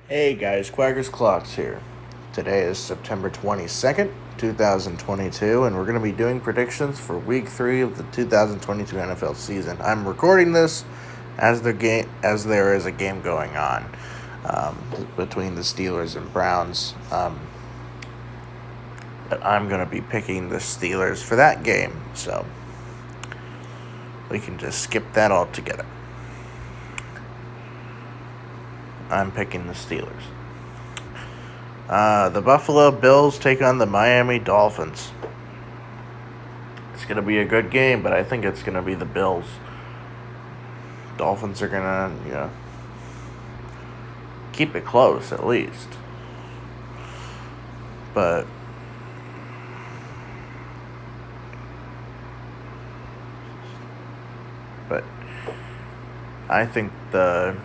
Hey guys, Quackers Clocks here. Today is September 22nd, 2022, and we're going to be doing predictions for Week 3 of the 2022 NFL season. I'm recording this as there is a game going on between the Steelers and Browns. But I'm going to be picking the Steelers for that game, so we can just skip that altogether. I'm picking the Steelers. The Buffalo Bills take on the Miami Dolphins. It's going to be a good game, but I think it's going to be the Bills. Dolphins are going to, keep it close at least. But I think the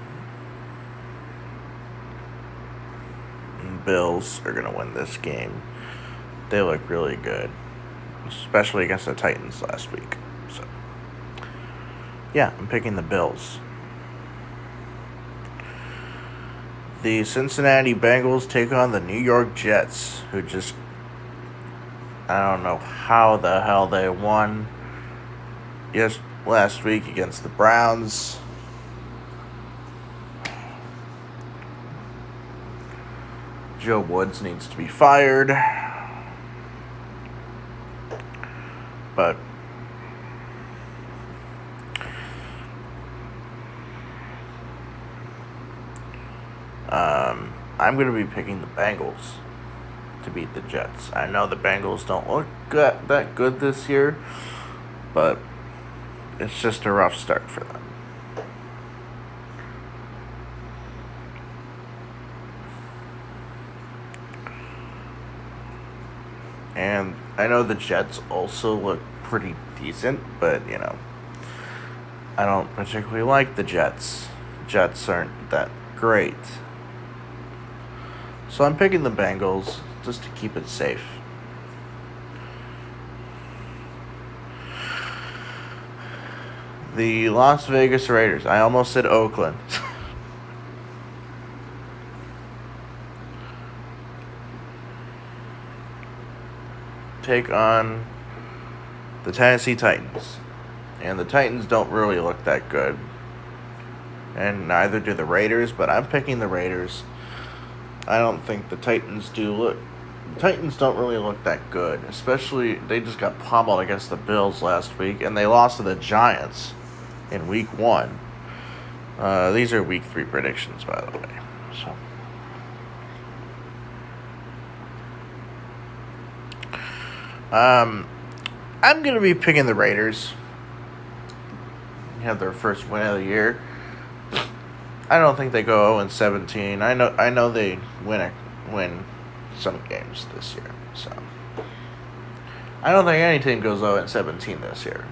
Bills are going to win this game. They look really good, especially against the Titans last week. So, yeah, I'm picking the Bills. The Cincinnati Bengals take on the New York Jets, who just, I don't know how the hell they won last week against the Browns. Joe Woods needs to be fired. But I'm going to be picking the Bengals to beat the Jets. I know the Bengals don't look that good this year, but it's just a rough start for them. And I know the Jets also look pretty decent, but, I don't particularly like the Jets. Jets aren't that great. So I'm picking the Bengals just to keep it safe. The Las Vegas Raiders. I almost said Oakland. Take on the Tennessee Titans. And the Titans don't really look that good. And neither do the Raiders, but I'm picking the Raiders. I don't think the Titans do look. The Titans don't really look that good. Especially, they just got pummeled against the Bills last week, and they lost to the Giants in Week 1. These are Week 3 predictions, by the way. So. I'm going to be picking the Raiders. They have their first win of the year. I don't think they go 0-17. I know they win some games this year. So I don't think any team goes 0-17 this year.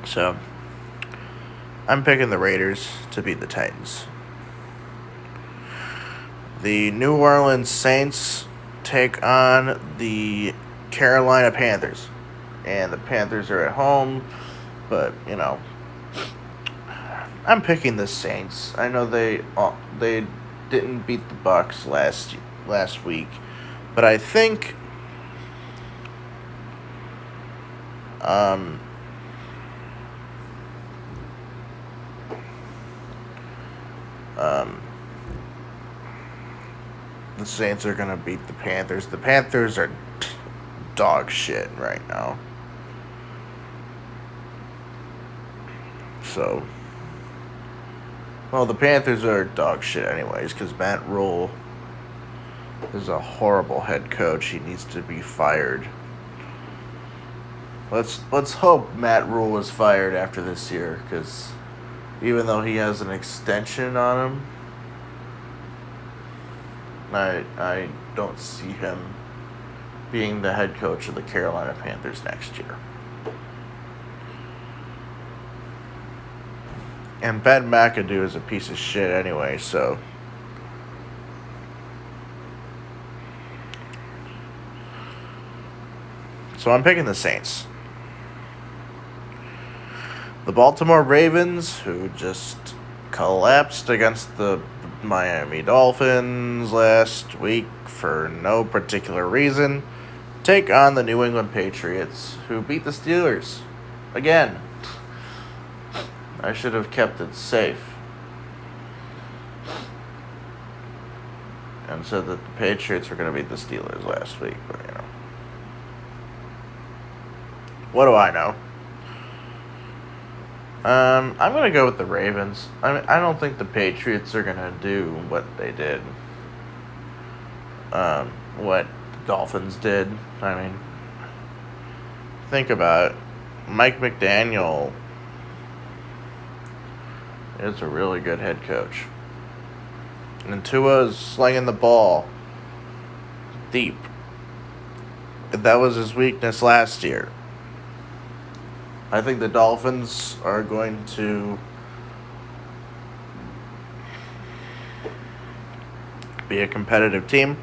So I'm picking the Raiders to beat the Titans. The New Orleans Saints take on the Carolina Panthers. And the Panthers are at home, but, I'm picking the Saints. I know they didn't beat the Bucs last week, but I think the Saints are going to beat the Panthers. The Panthers are dog shit right now. So, well, the Panthers are dog shit anyways, because Matt Rule is a horrible head coach. He needs to be fired. Let's hope Matt Rule is fired after this year, because even though he has an extension on him, I don't see him being the head coach of the Carolina Panthers next year. And Ben McAdoo is a piece of shit anyway, so. So I'm picking the Saints. The Baltimore Ravens, who just collapsed against the Miami Dolphins last week for no particular reason, take on the New England Patriots, who beat the Steelers. Again, I should have kept it safe and said that the Patriots were going to beat the Steelers last week, but what do I know? I'm going to go with the Ravens. I don't think the Patriots are going to do what they did. What the Dolphins did. Think about it. Mike McDaniel is a really good head coach. And Tua's slinging the ball deep. That was his weakness last year. I think the Dolphins are going to be a competitive team.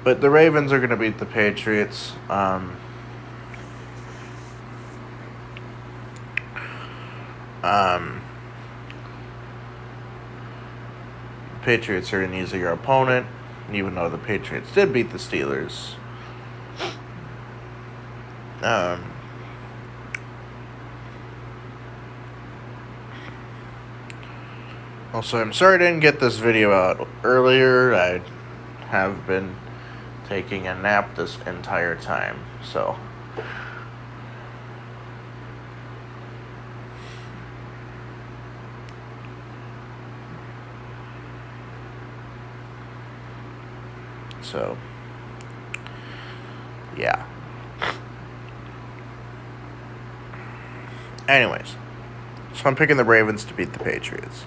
But the Ravens are going to beat the Patriots. Patriots are an easier opponent, even though the Patriots did beat the Steelers. Also, I'm sorry I didn't get this video out earlier. I have been taking a nap this entire time, so yeah. Anyways, so I'm picking the Ravens to beat the Patriots.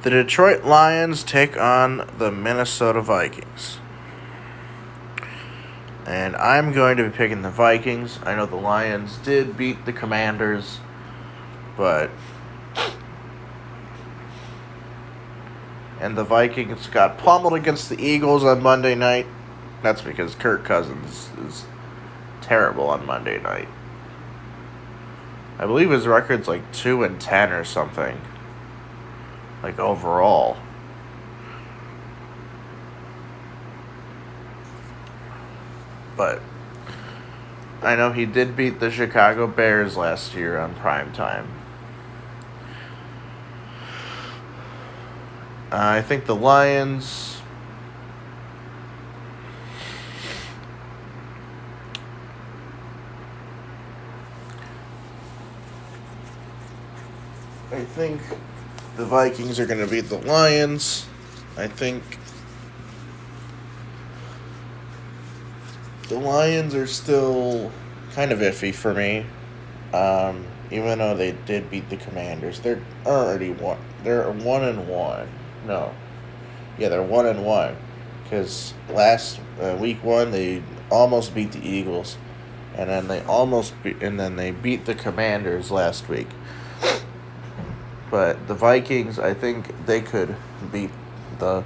The Detroit Lions take on the Minnesota Vikings. And I'm going to be picking the Vikings. I know the Lions did beat the Commanders, and the Vikings got pummeled against the Eagles on Monday night. That's because Kirk Cousins is terrible on Monday night. I believe his record's like 2-10 or something. Like overall. But I know he did beat the Chicago Bears last year on primetime. I think the Lions I think the Vikings are going to beat the Lions. I think the Lions are still kind of iffy for me. Even though they did beat the Commanders. They're already one. They're 1-1. No. Yeah, they're 1-1. Because last week one, they almost beat the Eagles. And then they beat the Commanders last week. But the Vikings, I think they could beat the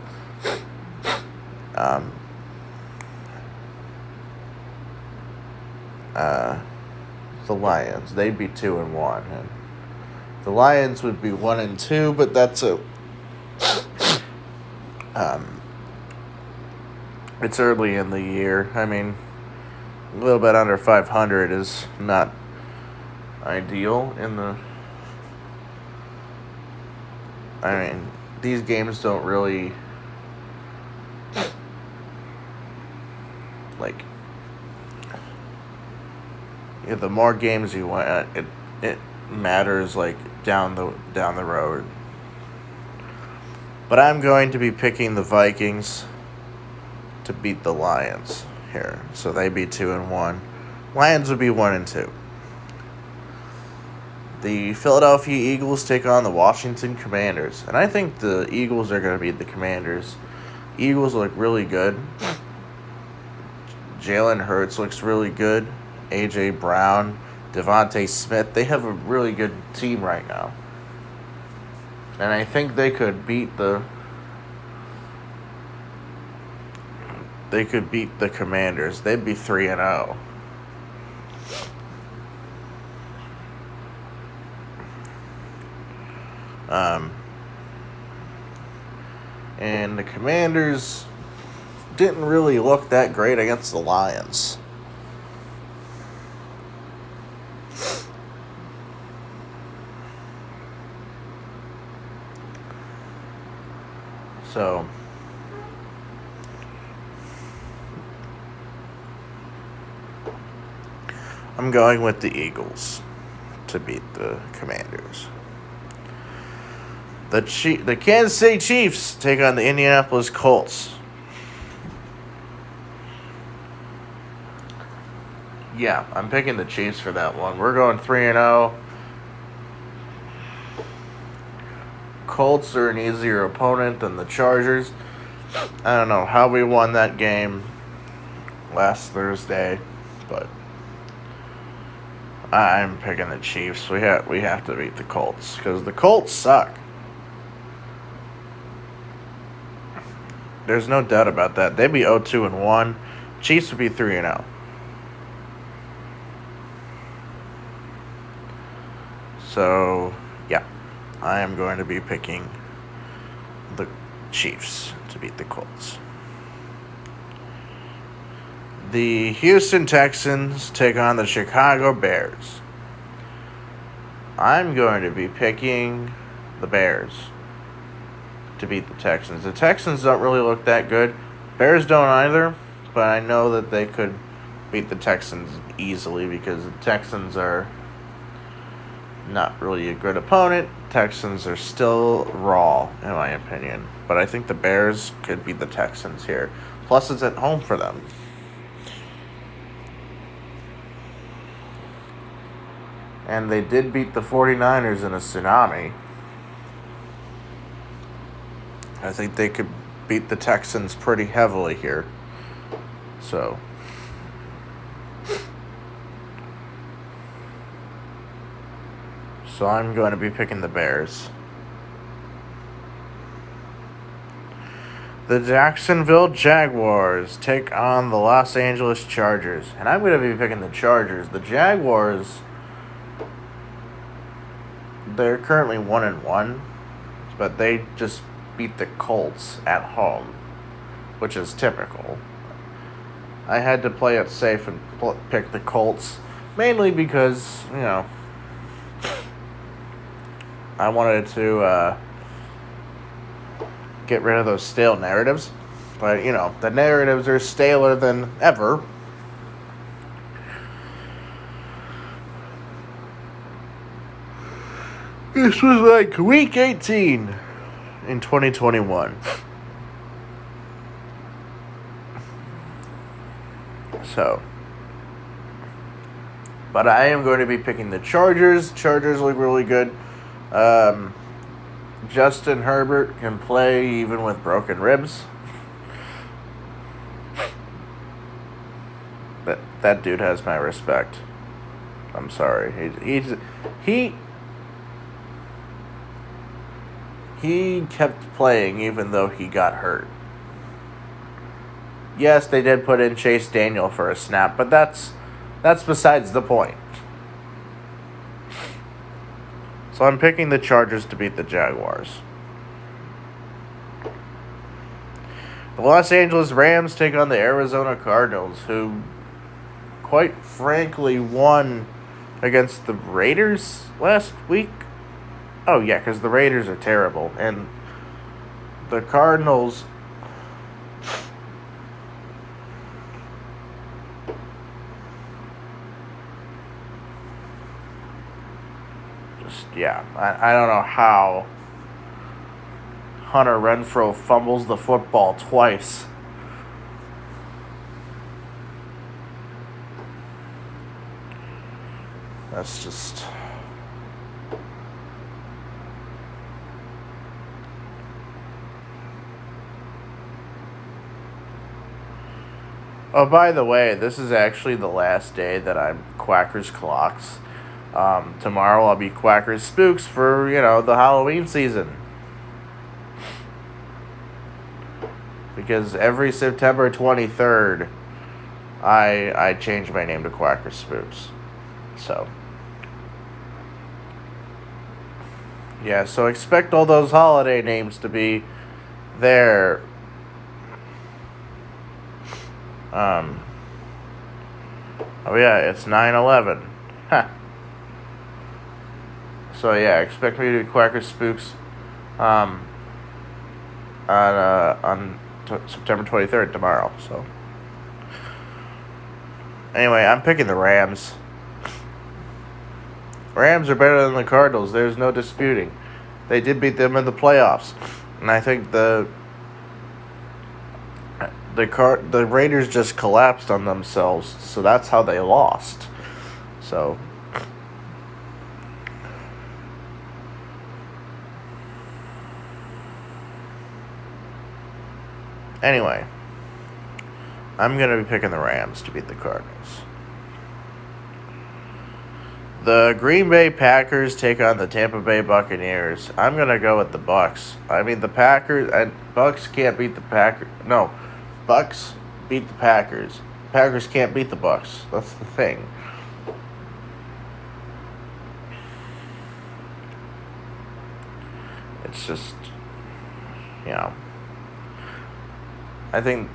Lions. They'd be 2-1, and the Lions would be 1-2. But that's it's early in the year. A little bit under 500 is not ideal in the. These games don't really the more games you win, it matters down the road. But I'm going to be picking the Vikings to beat the Lions here. So they'd be 2-1. Lions would be 1-2. The Philadelphia Eagles take on the Washington Commanders. And I think the Eagles are going to beat the Commanders. Eagles look really good. Jalen Hurts looks really good. A.J. Brown, Devontae Smith. They have a really good team right now. And I think they could beat the they could beat the Commanders. They'd be 3-0. And the Commanders didn't really look that great against the Lions. So, I'm going with the Eagles to beat the Commanders. The Kansas City Chiefs take on the Indianapolis Colts. Yeah, I'm picking the Chiefs for that one. We're going 3-0. Colts are an easier opponent than the Chargers. I don't know how we won that game last Thursday, but I'm picking the Chiefs. We have to beat the Colts because the Colts suck. There's no doubt about that. They'd be 0-2-1. Chiefs would be 3-0. So, yeah, I am going to be picking the Chiefs to beat the Colts. The Houston Texans take on the Chicago Bears. I'm going to be picking the Bears to beat the Texans. The Texans don't really look that good. Bears don't either, but I know that they could beat the Texans easily because the Texans are not really a good opponent. Texans are still raw, in my opinion. But I think the Bears could beat the Texans here. Plus, it's at home for them. And they did beat the 49ers in a tsunami. I think they could beat the Texans pretty heavily here. So I'm going to be picking the Bears. The Jacksonville Jaguars take on the Los Angeles Chargers. And I'm going to be picking the Chargers. The Jaguars, they're currently 1-1, but they just beat the Colts at home, which is typical. I had to play it safe and pick the Colts, mainly because, I wanted to get rid of those stale narratives. But, the narratives are staler than ever. This was like week 18 in 2021. So, but I am going to be picking the Chargers. Chargers look really good. Justin Herbert can play even with broken ribs. That dude has my respect. I'm sorry. He kept playing even though he got hurt. Yes, they did put in Chase Daniel for a snap, but that's besides the point. So I'm picking the Chargers to beat the Jaguars. The Los Angeles Rams take on the Arizona Cardinals, who, quite frankly, won against the Raiders last week. Oh, yeah, because the Raiders are terrible. And the Cardinals, I don't know how Hunter Renfrow fumbles the football twice. That's just... Oh, by the way, this is actually the last day that I'm Quackers Clocks. Tomorrow I'll be Quackers Spooks for, the Halloween season. because every September 23rd, I change my name to Quacker Spooks. So, yeah, so expect all those holiday names to be there. Oh yeah, it's 9/11. Huh. So yeah, expect me to be Quacker Spooks on September 23rd, tomorrow. So anyway, I'm picking the Rams. Rams are better than the Cardinals. There's no disputing. They did beat them in the playoffs, and I think the Raiders just collapsed on themselves, so that's how they lost. So anyway, I'm going to be picking the Rams to beat the Cardinals. The Green Bay Packers take on the Tampa Bay Buccaneers. I'm going to go with the Bucs. I mean, the Packers and Bucs can't beat the Packers. No, Bucs beat the Packers. Packers can't beat the Bucs. That's the thing. It's just, I think,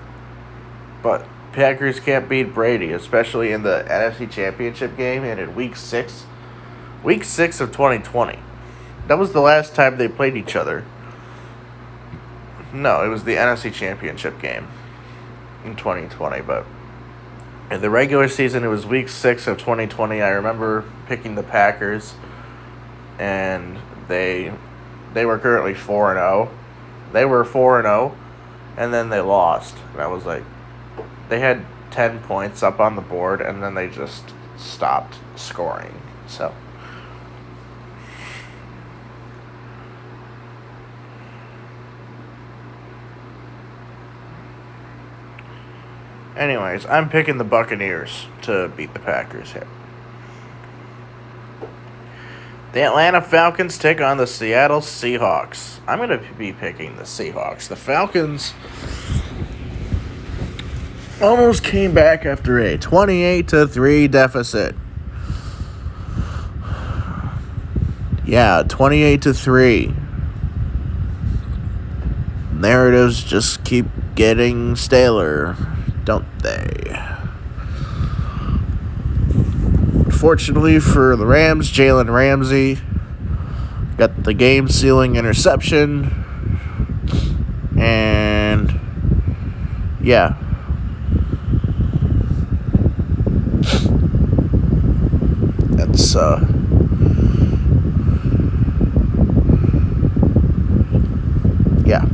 but Packers can't beat Brady, especially in the NFC Championship game and in Week 6 of 2020. That was the last time they played each other. No, it was the NFC Championship game in 2020, but in the regular season, it was Week 6 of 2020. I remember picking the Packers, and they were currently 4-0. They were 4-0, and then they lost. And I was like, they had 10 points up on the board, and then they just stopped scoring. So anyways, I'm picking the Buccaneers to beat the Packers here. The Atlanta Falcons take on the Seattle Seahawks. I'm going to be picking the Seahawks. The Falcons almost came back after a 28-3 deficit. Yeah, 28-3. Narratives just keep getting staler, don't they? Fortunately for the Rams, Jalen Ramsey got the game-sealing interception. And, yeah. That's, yeah.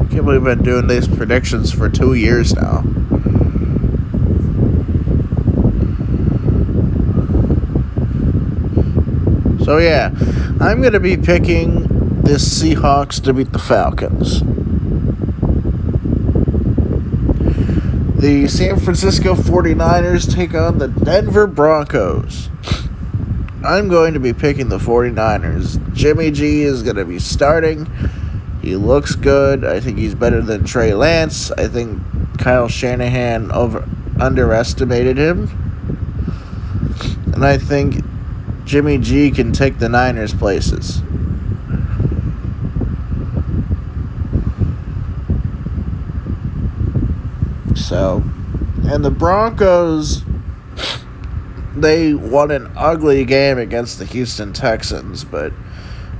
Can't believe I've been doing these predictions for 2 years now. So yeah, I'm going to be picking the Seahawks to beat the Falcons. The San Francisco 49ers take on the Denver Broncos. I'm going to be picking the 49ers. Jimmy G is going to be starting. He looks good. I think he's better than Trey Lance. I think Kyle Shanahan underestimated him. And I think Jimmy G can take the Niners places. So, and the Broncos, they won an ugly game against the Houston Texans, but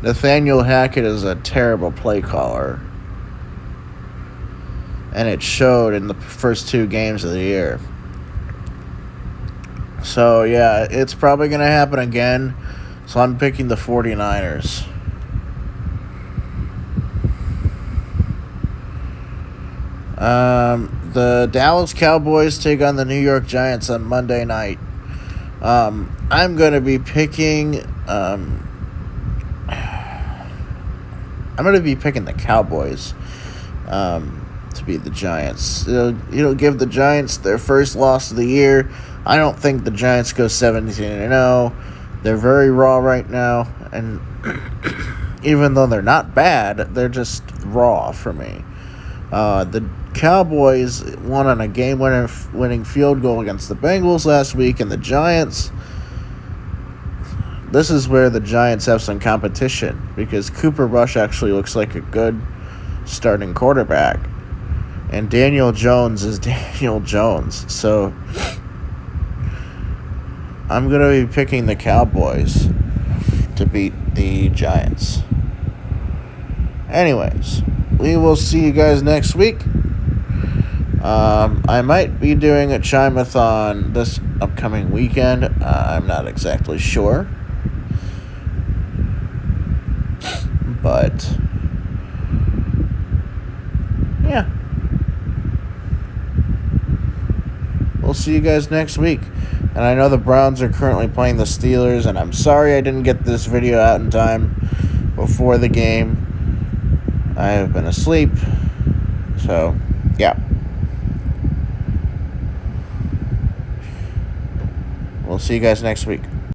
Nathaniel Hackett is a terrible play caller. And it showed in the first 2 games of the year. So, yeah, it's probably going to happen again. So I'm picking the 49ers. The Dallas Cowboys take on the New York Giants on Monday night. I'm going to be picking... I'm going to be picking the Cowboys to beat the Giants. It'll give the Giants their first loss of the year. I don't think the Giants go 17-0. They're very raw right now, and even though they're not bad, they're just raw for me. The Cowboys won on a game-winning field goal against the Bengals last week, and the Giants. This is where the Giants have some competition because Cooper Rush actually looks like a good starting quarterback, and Daniel Jones is Daniel Jones. So I'm going to be picking the Cowboys to beat the Giants. Anyways, we will see you guys next week. I might be doing a Chime-a-thon this upcoming weekend. I'm not exactly sure. But, yeah. We'll see you guys next week. And I know the Browns are currently playing the Steelers, and I'm sorry I didn't get this video out in time before the game. I have been asleep. So, yeah. We'll see you guys next week.